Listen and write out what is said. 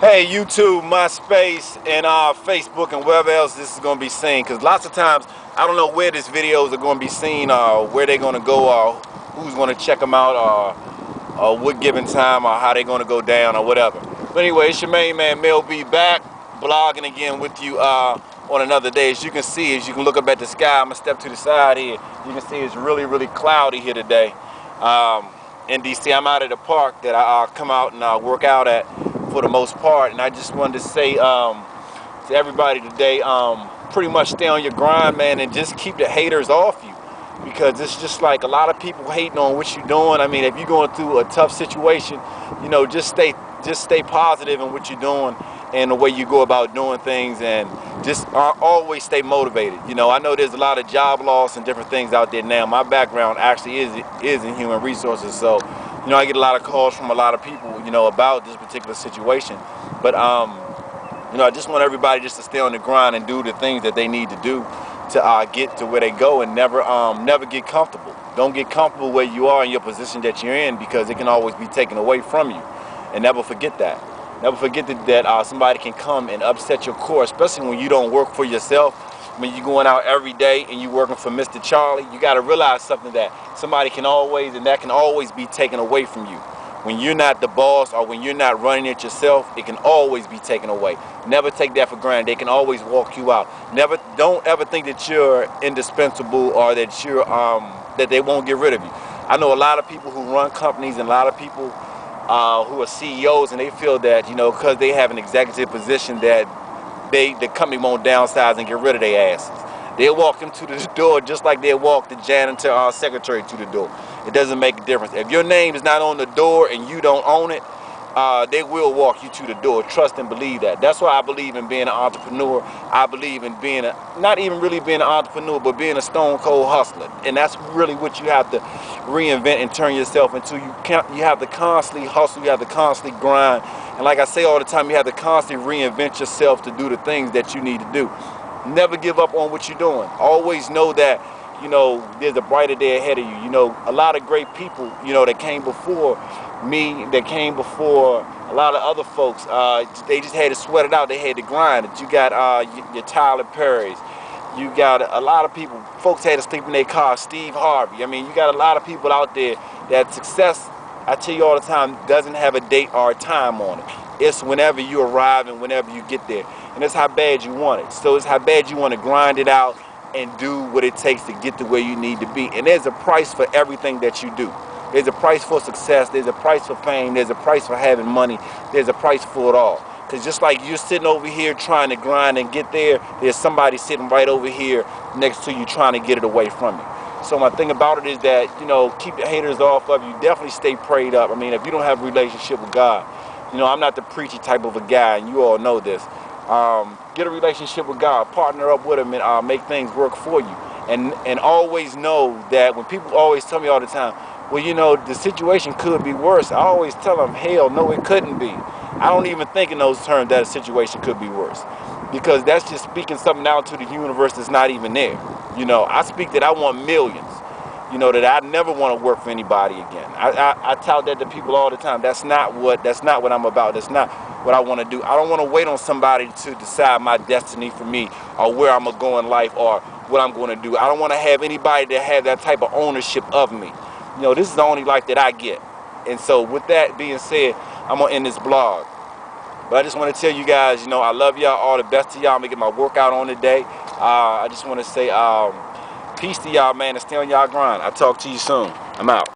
Hey, YouTube, MySpace, and Facebook, and wherever else this is going to be seen. Because lots of times, I don't know where these videos are going to be seen, or where they're going to go, or who's going to check them out, or what given time, or how they're going to go down, or whatever. But anyway, it's your main man, Mel B, back, blogging again with you on another day. As you can see, as you can look up at the sky, I'm going to step to the side here. You can see it's really, really cloudy here today. In DC, I'm out at a park that I come out and work out at for the most part, and I just wanted to say to everybody today, pretty much stay on your grind, man, and just keep the haters off you, because it's just like a lot of people hating on what you're doing. I mean, if you're going through a tough situation, you know, just stay positive in what you're doing and the way you go about doing things, and just always stay motivated. You know, I know there's a lot of job loss and different things out there now. My background actually is in human resources, so you know, I get a lot of calls from a lot of people, you know, about this particular situation. But you know, I just want everybody just to stay on the grind and do the things that they need to do to get to where they go, and never get comfortable. Don't get comfortable where you are in your position that you're in, because it can always be taken away from you. And never forget that. Never forget that somebody can come and upset your core, especially when you don't work for yourself. When you're going out every day and you're working for Mr. Charlie, you got to realize something, that somebody can always, and that can always be taken away from you. When you're not the boss, or when you're not running it yourself, it can always be taken away. Never take that for granted. They can always walk you out. Don't ever think that you're indispensable, or that you're that they won't get rid of you. I know a lot of people who run companies, and a lot of people who are CEOs, and they feel that, you know, because they have an executive position, that the company won't downsize and get rid of their asses. They'll walk them to the door just like they'll walk the janitor or secretary to the door. It doesn't make a difference. If your name is not on the door and you don't own it, they will walk you to the door. Trust and believe that. That's why I believe in being an entrepreneur. I believe in being not even really being an entrepreneur, but being a stone cold hustler. And that's really what you have to reinvent and turn yourself into. You have to constantly hustle. You have to constantly grind. And like I say all the time, you have to constantly reinvent yourself to do the things that you need to do. Never give up on what you're doing. Always know that, you know, there's a brighter day ahead of you. You know, a lot of great people, you know, that came before me, that came before a lot of other folks, they just had to sweat it out. They had to grind it. You got your Tyler Perry's. You got a lot of people. Folks had to sleep in their car. Steve Harvey. I mean, you got a lot of people out there that success, I tell you all the time, doesn't have a date or a time on it. It's whenever you arrive and whenever you get there. And it's how bad you want it. So it's how bad you want to grind it out and do what it takes to get to where you need to be. And there's a price for everything that you do. There's a price for success. There's a price for fame. There's a price for having money. There's a price for it all. Because just like you're sitting over here trying to grind and get there, there's somebody sitting right over here next to you trying to get it away from you. So my thing about it is that, you know, keep the haters off of you. Definitely stay prayed up. I mean, if you don't have a relationship with God, you know, I'm not the preachy type of a guy, and you all know this. Get a relationship with God, partner up with him, and make things work for you. And always know that when people always tell me all the time, well, you know, the situation could be worse, I always tell them, hell no, it couldn't be. I don't even think in those terms that a situation could be worse, because that's just speaking something out to the universe that's not even there. You know, I speak that I want millions. You know, that I never want to work for anybody again. I tout that to people all the time. That's not what I'm about. That's not what I want to do. I don't want to wait on somebody to decide my destiny for me, or where I'm going to go in life, or what I'm going to do. I don't want to have anybody to have that type of ownership of me. You know, this is the only life that I get. And so with that being said, I'm going to end this blog. But I just want to tell you guys, you know, I love y'all. All the best to y'all. I'm going to get my workout on today. I just want to say peace to y'all, man, and stay on y'all grind. I'll talk to you soon. I'm out.